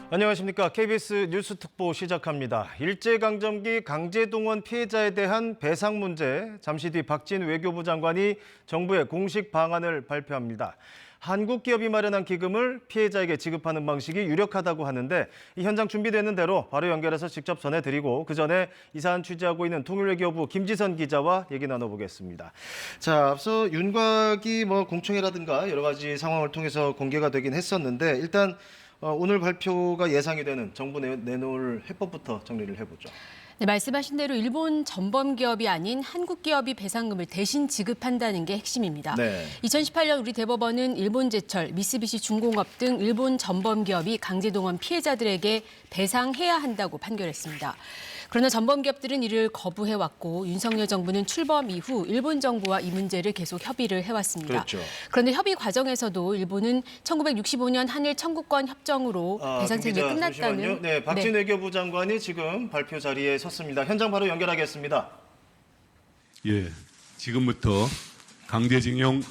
안녕하십니까. KBS 뉴스특보 시작합니다. 일제강점기 강제동원 피해자에 대한 배상 문제, 잠시 뒤 박진 외교부 장관이 정부의 공식 방안을 발표합니다. 한국 기업이 마련한 기금을 피해자에게 지급하는 방식이 유력하다고 하는데 이 현장 준비되는 대로 바로 연결해서 직접 전해드리고 그 전에 이 사안 취재하고 있는 통일외교부 김지선 기자와 얘기 나눠보겠습니다. 자, 앞서 윤곽이 공청회라든가 여러 가지 상황을 통해서 공개가 되긴 했었는데 일단 오늘 발표가 예상이 되는 정부 내놓을 해법부터 정리를 해보죠. 네, 말씀하신 대로 일본 전범 기업이 아닌 한국 기업이 배상금을 대신 지급한다는 게 핵심입니다. 네. 2018년 우리 대법원은 일본제철, 미쓰비시 중공업 등 일본 전범 기업이 강제동원 피해자들에게 배상해야 한다고 판결했습니다. 그러나 전범 기업들은 이를 거부해왔고 윤석열 정부는 출범 이후 일본 정부와 이 문제를 계속 협의를 해왔습니다. 그렇죠. 그런데 협의 과정에서도 일본은 1965년 한일 청구권 협정으로 배상 책임이 끝났다는. 잠시만요. 네, 박진 외교부 장관이 지금 발표 자리에 섰습니다. 현장 바로 연결하겠습니다. 예, 지금부터 강제징용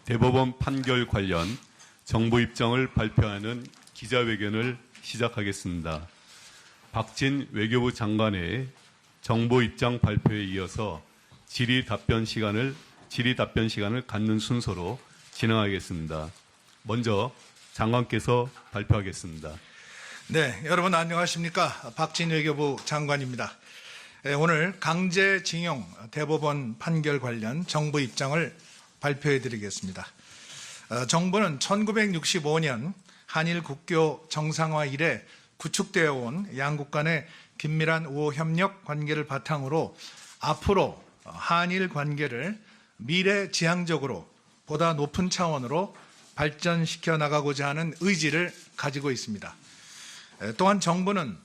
대법원 판결 관련 정부 입장을 발표하는 기자회견을 시작하겠습니다. 박진 외교부 장관의 정부 입장 발표에 이어서 질의 답변 시간을 갖는 순서로 진행하겠습니다. 먼저 장관께서 발표하겠습니다. 네, 여러분 안녕하십니까? 박진 외교부 장관입니다. 오늘 강제징용 대법원 판결 관련 정부 입장을 발표해 드리겠습니다. 정부는 1965년 한일 국교 정상화 이래 구축되어 온 양국 간의 긴밀한 우호 협력 관계를 바탕으로 앞으로 한일 관계를 미래지향적으로 보다 높은 차원으로 발전시켜 나가고자 하는 의지를 가지고 있습니다. 또한 정부는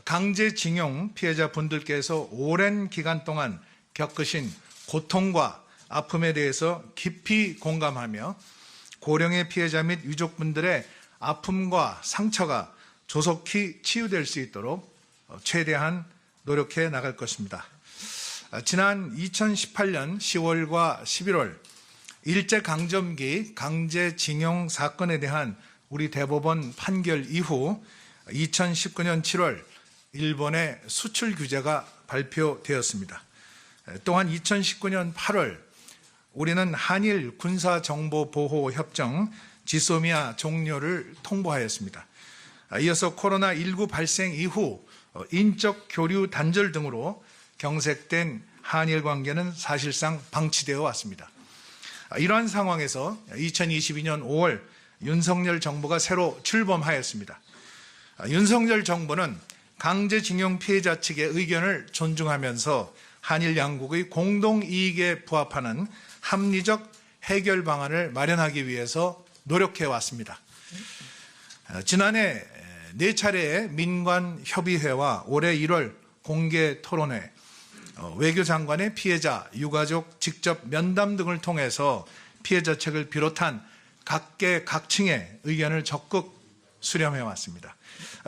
강제징용 피해자분들께서 오랜 기간 동안 겪으신 고통과 아픔에 대해서 깊이 공감하며 고령의 피해자 및 유족분들의 아픔과 상처가 조속히 치유될 수 있도록 최대한 노력해 나갈 것입니다. 지난 2018년 10월과 11월 일제강점기 강제징용 사건에 대한 우리 대법원 판결 이후 2019년 7월 일본의 수출 규제가 발표되었습니다. 또한 2019년 8월 우리는 한일 군사정보보호협정 지소미아 종료를 통보하였습니다. 이어서 코로나19 발생 이후 인적 교류 단절 등으로 경색된 한일 관계는 사실상 방치되어 왔습니다. 이러한 상황에서 2022년 5월 윤석열 정부가 새로 출범하였습니다. 윤석열 정부는 강제징용 피해자 측의 의견을 존중하면서 한일 양국의 공동이익에 부합하는 합리적 해결 방안을 마련하기 위해서 노력해 왔습니다. 지난해 4차례의 민관협의회와 올해 1월 공개 토론회, 외교장관의 피해자, 유가족 직접 면담 등을 통해서 피해자 측을 비롯한 각계각층의 의견을 적극 수렴해 왔습니다.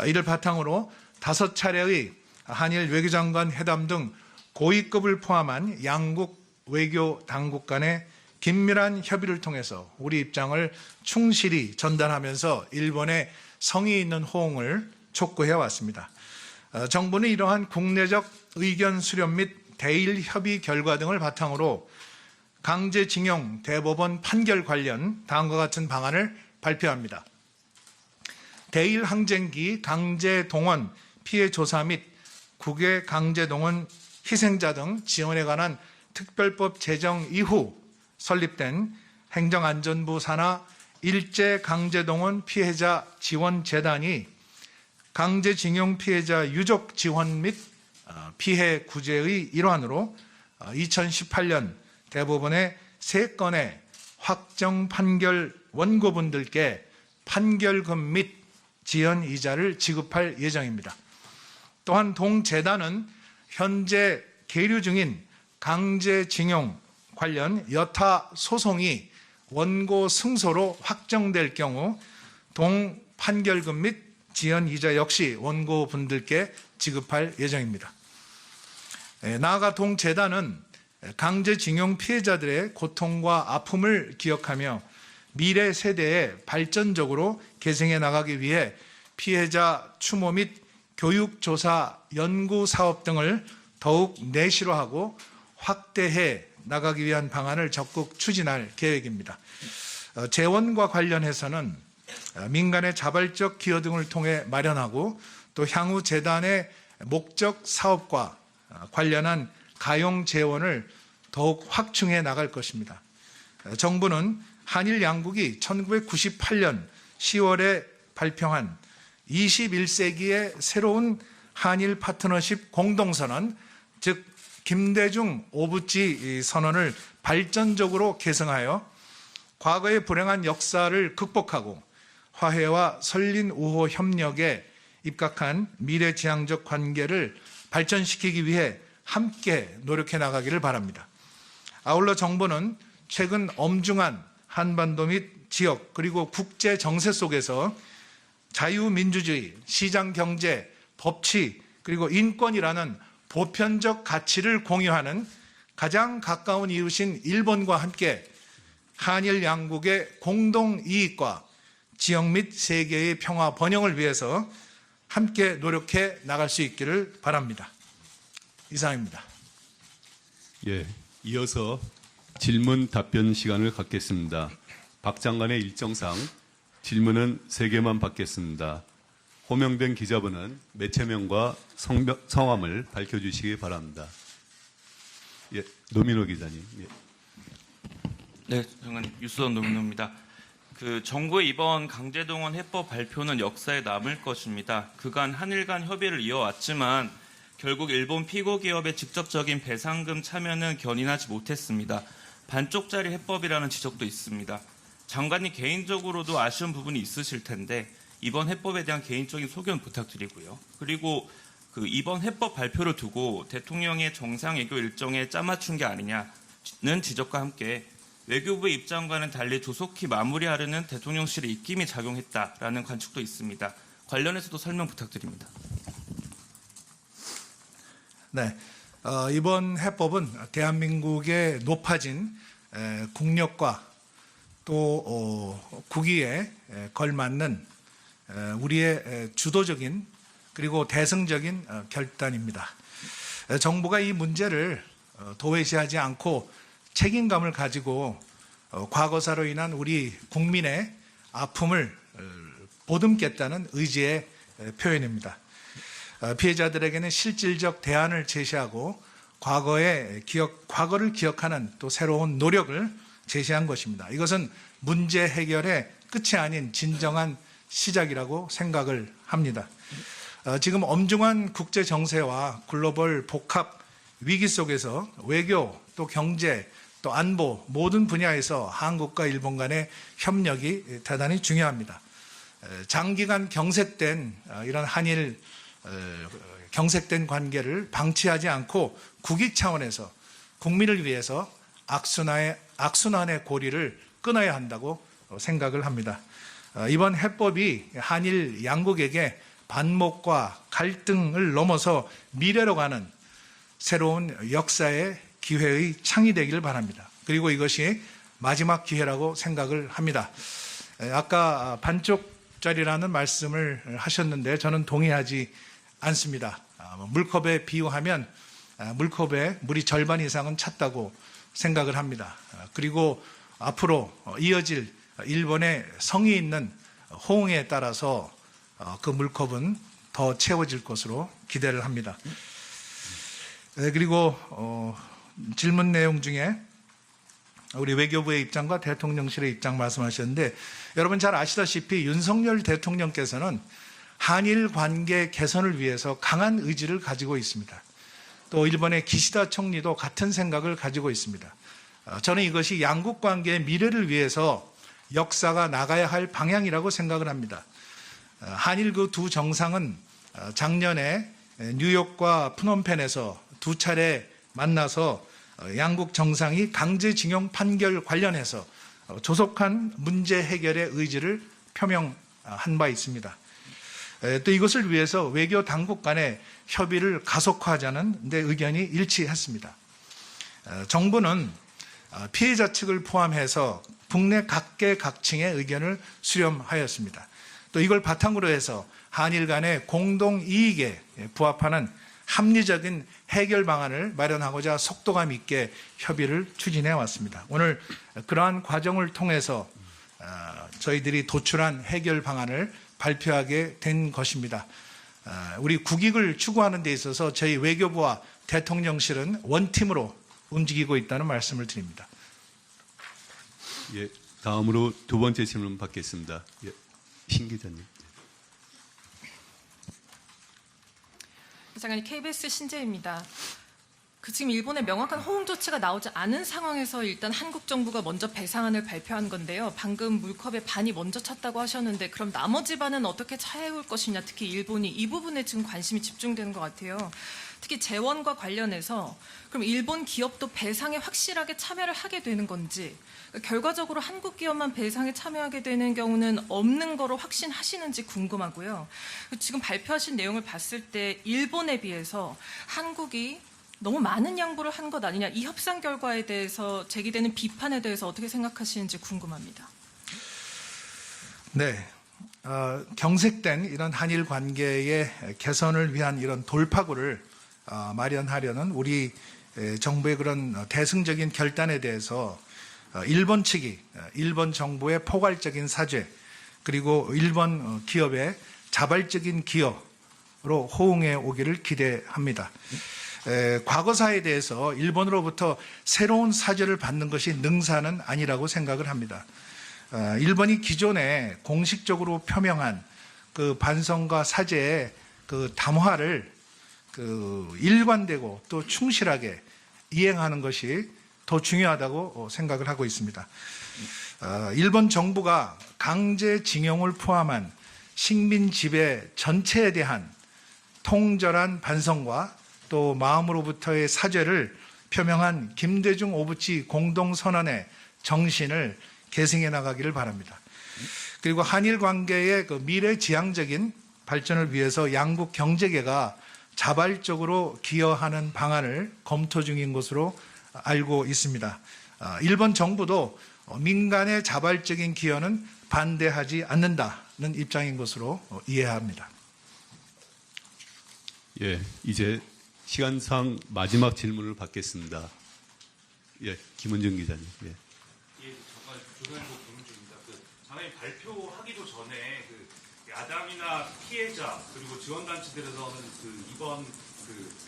이를 바탕으로 5차례의 한일 외교장관 회담 등 고위급을 포함한 양국 외교 당국 간의 긴밀한 협의를 통해서 우리 입장을 충실히 전달하면서 일본의 성의 있는 호응을 촉구해 왔습니다. 정부는 이러한 국내적 의견 수렴 및 대일 협의 결과 등을 바탕으로 강제징용 대법원 판결 관련 다음과 같은 방안을 발표합니다. 대일 항쟁기 강제동원 피해 조사 및 국외 강제동원 희생자 등 지원에 관한 특별법 제정 이후 설립된 행정안전부 산하 일제강제동원 피해자 지원재단이 강제징용 피해자 유족 지원 및 피해 구제의 일환으로 2018년 대법원의 3건의 확정 판결 원고분들께 판결금 및 지연이자를 지급할 예정입니다. 또한 동재단은 현재 계류 중인 강제징용 관련 여타 소송이 원고 승소로 확정될 경우 동 판결금 및 지연이자 역시 원고분들께 지급할 예정입니다. 나아가 동재단은 강제징용 피해자들의 고통과 아픔을 기억하며 미래 세대에 발전적으로 계승해 나가기 위해 피해자 추모 및 교육조사 연구사업 등을 더욱 내실화하고 확대해 나가기 위한 방안을 적극 추진할 계획입니다. 재원과 관련해서는 민간의 자발적 기여 등을 통해 마련하고 또 향후 재단의 목적 사업과 관련한 가용 재원을 더욱 확충해 나갈 것입니다. 정부는 한일 양국이 1998년 10월에 발표한 21세기의 새로운 한일 파트너십 공동선언, 즉 김대중 오부지 선언을 발전적으로 개성하여 과거의 불행한 역사를 극복하고 화해와 설린 우호 협력에 입각한 미래지향적 관계를 발전시키기 위해 함께 노력해 나가기를 바랍니다. 아울러 정부는 최근 엄중한 한반도 및 지역 그리고 국제 정세 속에서 자유민주주의, 시장경제, 법치 그리고 인권이라는 보편적 가치를 공유하는 가장 가까운 이웃인 일본과 함께 한일 양국의 공동 이익과 지역 및 세계의 평화 번영을 위해서 함께 노력해 나갈 수 있기를 바랍니다. 이상입니다. 예, 이어서 질문 답변 시간을 갖겠습니다. 박 장관의 일정상 질문은 3개만 받겠습니다. 호명된 기자분은 매체명과 성함을 밝혀주시기 바랍니다. 예, 노민호 기자님. 예. 네, 장관님, 유수원 노민호입니다. 정부의 이번 강제동원 해법 발표는 역사에 남을 것입니다. 그간 한일 간 협의를 이어왔지만 결국 일본 피고 기업의 직접적인 배상금 참여는 견인하지 못했습니다. 반쪽짜리 해법이라는 지적도 있습니다. 장관님 개인적으로도 아쉬운 부분이 있으실 텐데 이번 해법에 대한 개인적인 소견 부탁드리고요. 그리고 이번 해법 발표를 두고 대통령의 정상외교 일정에 짜맞춘 게 아니냐는 지적과 함께 외교부의 입장과는 달리 조속히 마무리하려는 대통령실의 입김이 작용했다라는 관측도 있습니다. 관련해서도 설명 부탁드립니다. 네, 이번 해법은 대한민국의 높아진 국력과 또 국위에 걸맞는 우리의 주도적인 그리고 대승적인 결단입니다. 정부가 이 문제를 도외시하지 않고 책임감을 가지고 과거사로 인한 우리 국민의 아픔을 보듬겠다는 의지의 표현입니다. 피해자들에게는 실질적 대안을 제시하고 과거를 기억하는 또 새로운 노력을 제시한 것입니다. 이것은 문제 해결의 끝이 아닌 진정한 시작이라고 생각을 합니다. 지금 엄중한 국제 정세와 글로벌 복합 위기 속에서 외교 또 경제 또 안보 모든 분야에서 한국과 일본 간의 협력이 대단히 중요합니다. 장기간 경색된 이런 한일 경색된 관계를 방치하지 않고 국익 차원에서 국민을 위해서 악순환의 고리를 끊어야 한다고 생각을 합니다. 이번 해법이 한일 양국에게 반목과 갈등을 넘어서 미래로 가는 새로운 역사의 기회의 창이 되기를 바랍니다. 그리고 이것이 마지막 기회라고 생각을 합니다. 아까 반쪽짜리라는 말씀을 하셨는데 저는 동의하지 않습니다. 물컵에 비유하면 물컵에 물이 절반 이상은 찼다고 생각을 합니다. 그리고 앞으로 이어질 일본의 성의 있는 호응에 따라서 그 물컵은 더 채워질 것으로 기대를 합니다. 그리고 질문 내용 중에 우리 외교부의 입장과 대통령실의 입장 말씀하셨는데 여러분 잘 아시다시피 윤석열 대통령께서는 한일 관계 개선을 위해서 강한 의지를 가지고 있습니다. 또 일본의 기시다 총리도 같은 생각을 가지고 있습니다. 저는 이것이 양국 관계의 미래를 위해서 역사가 나가야 할 방향이라고 생각을 합니다. 한일 그 두 정상은 작년에 뉴욕과 프놈펜에서 2차례 만나서 양국 정상이 강제징용 판결 관련해서 조속한 문제 해결의 의지를 표명한 바 있습니다. 또 이것을 위해서 외교 당국 간의 협의를 가속화하자는 데 의견이 일치했습니다. 정부는 피해자 측을 포함해서 국내 각계각층의 의견을 수렴하였습니다. 또 이걸 바탕으로 해서 한일 간의 공동 이익에 부합하는 합리적인 해결 방안을 마련하고자 속도감 있게 협의를 추진해 왔습니다. 오늘 그러한 과정을 통해서 저희들이 도출한 해결 방안을 발표하게 된 것입니다. 우리 국익을 추구하는 데 있어서 저희 외교부와 대통령실은 원팀으로 움직이고 있다는 말씀을 드립니다. 예, 다음으로 두 번째 질문 받겠습니다. 예, 신 기자님. 장관님, KBS 신재입니다. 지금 일본의 명확한 호응 조치가 나오지 않은 상황에서 일단 한국 정부가 먼저 배상안을 발표한 건데요. 방금 물컵에 반이 먼저 찼다고 하셨는데 그럼 나머지 반은 어떻게 차해올 것이냐, 특히 일본이 이 부분에 지금 관심이 집중되는 것 같아요. 특히 재원과 관련해서 그럼 일본 기업도 배상에 확실하게 참여를 하게 되는 건지, 결과적으로 한국 기업만 배상에 참여하게 되는 경우는 없는 거로 확신하시는지 궁금하고요. 지금 발표하신 내용을 봤을 때 일본에 비해서 한국이 너무 많은 양보를 한 것 아니냐, 이 협상 결과에 대해서 제기되는 비판에 대해서 어떻게 생각하시는지 궁금합니다. 네, 경색된 이런 한일 관계의 개선을 위한 이런 돌파구를 마련하려는 우리 정부의 그런 대승적인 결단에 대해서 일본 측이 일본 정부의 포괄적인 사죄, 그리고 일본 기업의 자발적인 기여로 호응해 오기를 기대합니다. 과거사에 대해서 일본으로부터 새로운 사죄를 받는 것이 능사는 아니라고 생각을 합니다. 일본이 기존에 공식적으로 표명한 그 반성과 사죄의 그 담화를 일관되고 또 충실하게 이행하는 것이 더 중요하다고 생각을 하고 있습니다. 일본 정부가 강제징용을 포함한 식민 지배 전체에 대한 통절한 반성과 또 마음으로부터의 사죄를 표명한 김대중 오부치 공동선언의 정신을 계승해 나가기를 바랍니다. 그리고 한일 관계의 그 미래지향적인 발전을 위해서 양국 경제계가 자발적으로 기여하는 방안을 검토 중인 것으로 알고 있습니다. 일본 정부도 민간의 자발적인 기여는 반대하지 않는다는 입장인 것으로 이해합니다. 예, 이제 시간상 마지막 질문을 받겠습니다. 예, 김은정 기자님. 예. 예, 잠깐 조선일보 김은주입니다. 장관님 발표하기도 전에 야당이나 피해자 그리고 지원단체들에서는 이번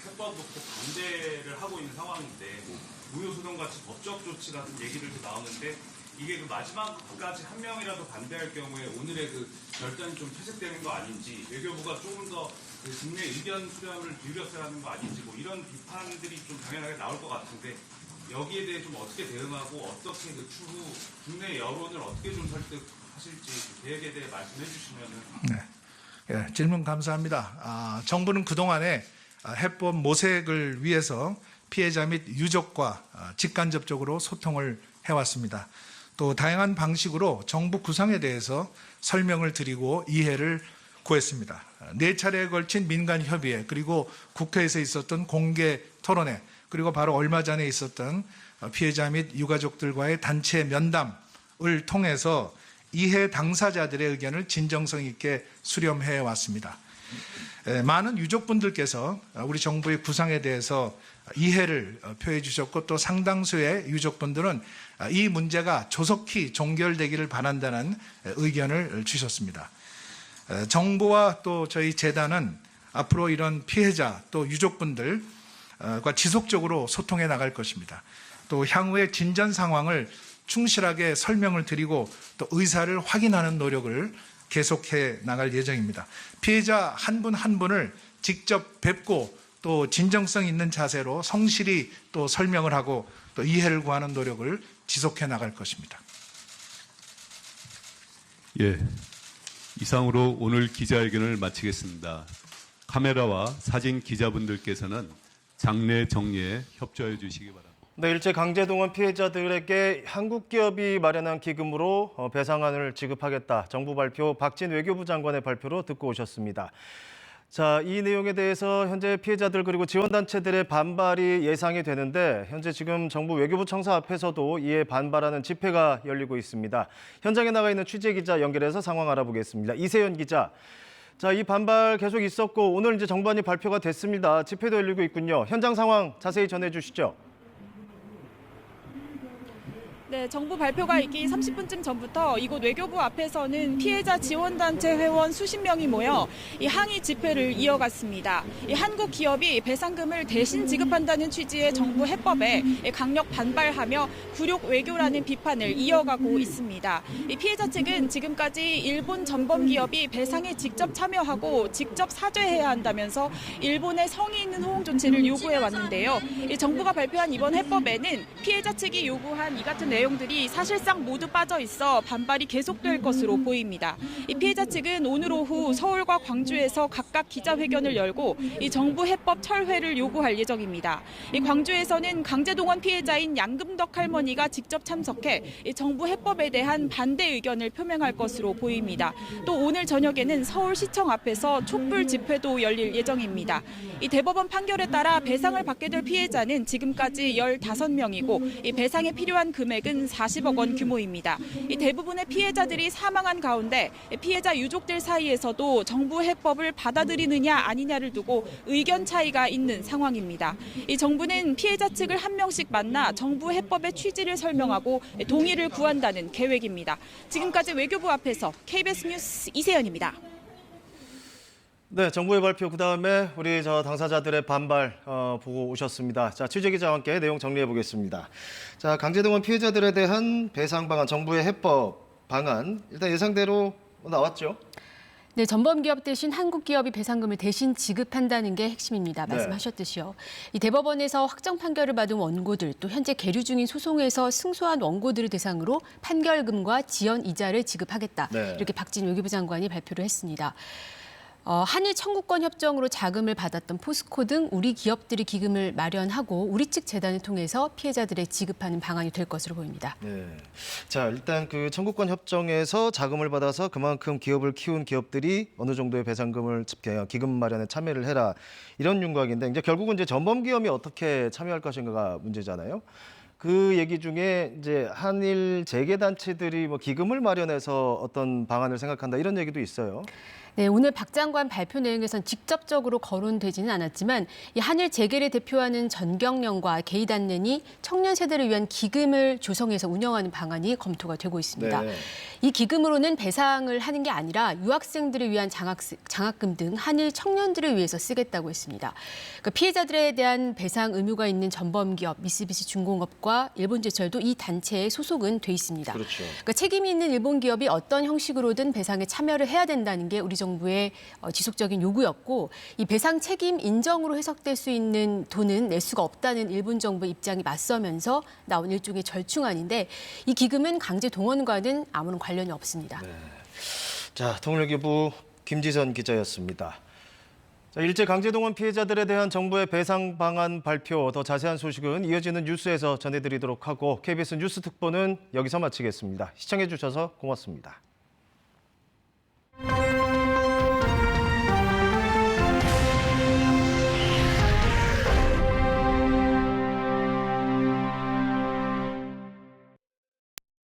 해법 놓고 반대를 하고 있는 상황인데 무효소송 같이 법적 조치 같은 얘기를 나오는데 이게 마지막까지 한 명이라도 반대할 경우에 오늘의 결단이 좀 퇴색되는 거 아닌지, 외교부가 조금 더 국내 의견 수렴을 기울였어야 하는 거 아닌지, 이런 비판들이 좀 당연하게 나올 것 같은데 여기에 대해 좀 어떻게 대응하고 어떻게 추후 국내 여론을 어떻게 좀 설득하실지 계획에 대해 말씀해 주시면은. 네. 예, 질문 감사합니다. 정부는 그동안에 해법 모색을 위해서 피해자 및 유족과 직간접적으로 소통을 해왔습니다. 또 다양한 방식으로 정부 구상에 대해서 설명을 드리고 이해를 구했습니다. 4차례에 걸친 민간 협의회, 그리고 국회에서 있었던 공개 토론회, 그리고 바로 얼마 전에 있었던 피해자 및 유가족들과의 단체 면담을 통해서 이해 당사자들의 의견을 진정성 있게 수렴해 왔습니다. 많은 유족분들께서 우리 정부의 구상에 대해서 이해를 표해 주셨고, 또 상당수의 유족분들은 이 문제가 조속히 종결되기를 바란다는 의견을 주셨습니다. 정부와 또 저희 재단은 앞으로 이런 피해자 또 유족분들과 지속적으로 소통해 나갈 것입니다. 또 향후의 진전 상황을 충실하게 설명을 드리고 또 의사를 확인하는 노력을 계속해 나갈 예정입니다. 피해자 한 분 한 분을 직접 뵙고 또 진정성 있는 자세로 성실히 또 설명을 하고 또 이해를 구하는 노력을 지속해 나갈 것입니다. 예, 이상으로 오늘 기자회견을 마치겠습니다. 카메라와 사진 기자분들께서는 장례 정리에 협조해 주시기 바랍니다. 네, 일제 강제동원 피해자들에게 한국 기업이 마련한 기금으로 배상안을 지급하겠다. 정부 발표 박진 외교부 장관의 발표로 듣고 오셨습니다. 자, 이 내용에 대해서 현재 피해자들 그리고 지원단체들의 반발이 예상이 되는데 현재 지금 정부 외교부 청사 앞에서도 이에 반발하는 집회가 열리고 있습니다. 현장에 나가 있는 취재기자 연결해서 상황 알아보겠습니다. 이세연 기자. 자, 이 반발 계속 있었고 오늘 이제 정부안이 발표가 됐습니다. 집회도 열리고 있군요. 현장 상황 자세히 전해주시죠. 네, 정부 발표가 있기 30분쯤 전부터 이곳 외교부 앞에서는 피해자 지원단체 회원 수십 명이 모여 이 항의 집회를 이어갔습니다. 이 한국 기업이 배상금을 대신 지급한다는 취지의 정부 해법에 강력 반발하며 굴욕 외교라는 비판을 이어가고 있습니다. 이 피해자 측은 지금까지 일본 전범 기업이 배상에 직접 참여하고 직접 사죄해야 한다면서 일본의 성의 있는 호응 조치를 요구해 왔는데요. 이 정부가 발표한 이번 해법에는 피해자 측이 요구한 이 같은 내용들이 사실상 모두 빠져 있어 반발이 계속될 것으로 보입니다. 이 피해자 측은 오늘 오후 서울과 광주에서 각각 기자회견을 열고 이 정부 해법 철회를 요구할 예정입니다. 이 광주에서는 강제동원 피해자인 양금덕 할머니가 직접 참석해 이 정부 해법에 대한 반대 의견을 표명할 것으로 보입니다. 또 오늘 저녁에는 서울시청 앞에서 촛불 집회도 열릴 예정입니다. 이 대법원 판결에 따라 배상을 받게 될 피해자는 지금까지 15명이고 이 배상에 필요한 금액은 40억 원 규모입니다. 이 대부분의 피해자들이 사망한 가운데 피해자 유족들 사이에서도 정부 해법을 받아들이느냐 아니냐를 두고 의견 차이가 있는 상황입니다. 이 정부는 피해자 측을 한 명씩 만나 정부 해법의 취지를 설명하고 동의를 구한다는 계획입니다. 지금까지 외교부 앞에서 KBS 뉴스 이세연입니다. 네, 정부의 발표 그다음에 우리 당사자들의 반발 보고 오셨습니다. 자, 취재기자와 함께 내용 정리해 보겠습니다. 자, 강제동원 피해자들에 대한 배상 방안, 정부의 해법 방안 일단 예상대로 나왔죠. 네, 전범 기업 대신 한국 기업이 배상금을 대신 지급한다는 게 핵심입니다. 말씀하셨듯이요. 이 대법원에서 확정 판결을 받은 원고들 또 현재 계류 중인 소송에서 승소한 원고들을 대상으로 판결금과 지연 이자를 지급하겠다. 네. 이렇게 박진 외교부 장관이 발표를 했습니다. 한일 청구권 협정으로 자금을 받았던 포스코 등 우리 기업들이 기금을 마련하고 우리 측 재단을 통해서 피해자들에 지급하는 방안이 될 것으로 보입니다. 네. 자, 일단 그 청구권 협정에서 자금을 받아서 그만큼 기업을 키운 기업들이 어느 정도의 배상금을 기금 마련에 참여를 해라. 이런 윤곽인데 이제 결국은 이제 전범 기업이 어떻게 참여할 것인가가 문제잖아요. 그 얘기 중에 이제 한일 재계 단체들이 뭐 기금을 마련해서 어떤 방안을 생각한다 이런 얘기도 있어요. 네, 오늘 박 장관 발표 내용에선 직접적으로 거론되지는 않았지만 이 한일 재계를 대표하는 전경련과 게이단넨이 청년 세대를 위한 기금을 조성해서 운영하는 방안이 검토가 되고 있습니다. 네. 이 기금으로는 배상을 하는 게 아니라 유학생들을 위한 장학금 등 한일 청년들을 위해서 쓰겠다고 했습니다. 그러니까 피해자들에 대한 배상 의무가 있는 전범기업 미쓰비시 중공업과 일본제철도 이 단체에 소속은 돼 있습니다. 그렇죠. 그러니까 책임이 있는 일본 기업이 어떤 형식으로든 배상에 참여를 해야 된다는 게 우리 정부의 지속적인 요구였고 이 배상 책임 인정으로 해석될 수 있는 돈은 낼 수가 없다는 일본 정부의 입장이 맞서면서 나온 일종의 절충안인데 이 기금은 강제 동원과는 아무런 관련이 없습니다. 네. 자, 통일교부 김지선 기자였습니다. 자, 일제 강제동원 피해자들에 대한 정부의 배상 방안 발표 더 자세한 소식은 이어지는 뉴스에서 전해드리도록 하고 KBS 뉴스 특보는 여기서 마치겠습니다. 시청해 주셔서 고맙습니다.